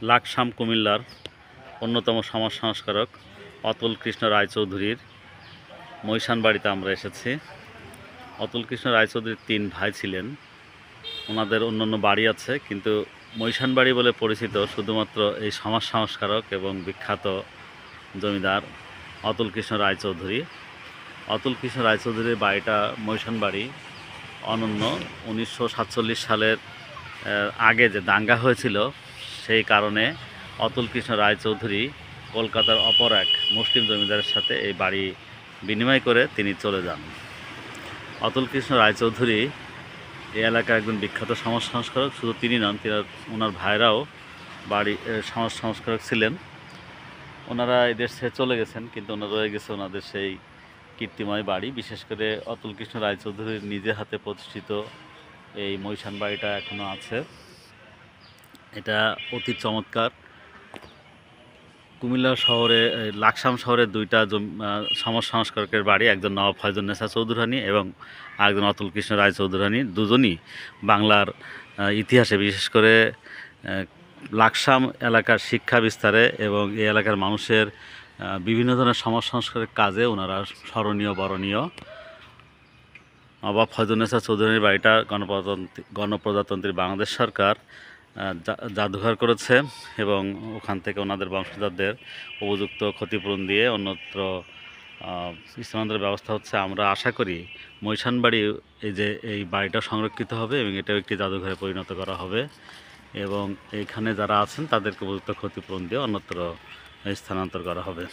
লাকসাম কুমিল্লার অন্যতম সমাজ সংস্কারক অতুল কৃষ্ণ রায়চৌধুরীর মৈশান বাড়িতে আমরা এসেছি। অতুল কৃষ্ণ রায়চৌধুরীর 3 ভাই ছিলেন। ওনাদের অন্যান্য বাড়ি আছে, কিন্তু মৈশান বাড়ি বলে পরিচিত শুধুমাত্র এই সমাজ সংস্কারক এবং বিখ্যাত জমিদার অতুল কৃষ্ণ রায়চৌধুরী। অতুল কৃষ্ণ রায়চৌধুরীর বাড়িটা মৈশান বাড়ি অনন্য। 1947 সালের আগে যে দাঙ্গা হয়েছিল, সেই কারণে অতুল কৃষ্ণ রায়চৌধুরী কলকাতার অপর এক মুসলিম জমিদারের সাথে এই বাড়ি বিনিময় করে তিনি চলে যান। অতুল কৃষ্ণ রায়চৌধুরী এই এলাকার একজন বিখ্যাত সমাজ সংস্কারক। শুধু তিনি নন, ওনার ভাইরাও সমাজ সংস্কারক ছিলেন। ওনারা এই দেশ ছেড়ে চলে গেছেন, কিন্তু ওনারা রয়ে গেছে ওনাদের সেই কীর্তিময় বাড়ি। বিশেষ করে অতুল কৃষ্ণ রায়চৌধুরীর নিজে হাতে প্রতিষ্ঠিত এই মৈশান বাড়িটা এখনও আছে। এটা অতি চমৎকার। কুমিল্লা শহরে, লাকসাম শহরে 2টা সমাজ সংস্কারকের বাড়ি, একজন নবাব ফয়জুন্নেসা চৌধুরানী এবং আরেকজন অতুল কৃষ্ণ রায়চৌধুরানী। দুজনই বাংলার ইতিহাসে, বিশেষ করে লাকসাম এলাকার শিক্ষা বিস্তারে এবং এই এলাকার মানুষের বিভিন্ন ধরনের সমাজ সংস্কারের কাজে ওনারা স্মরণীয়, বরণীয়। নবাব ফয়জুন্নেসা চৌধুরানীর বাড়িটা গণপ্রজাতন্ত্রী বাংলাদেশ সরকার জাদুঘর করেছে এবং ওখান থেকে ওনাদের বংশধরদের উপযুক্ত ক্ষতিপূরণ দিয়ে অন্যত্র স্থানান্তরের ব্যবস্থা হচ্ছে। আমরা আশা করি মৈশান বাড়ি এই বাড়িটা সংরক্ষিত হবে এবং এটাও একটি জাদুঘরে পরিণত করা হবে এবং এখানে যারা আছেন তাদেরকে উপযুক্ত ক্ষতিপূরণ দিয়ে অন্যত্র স্থানান্তর করা হবে।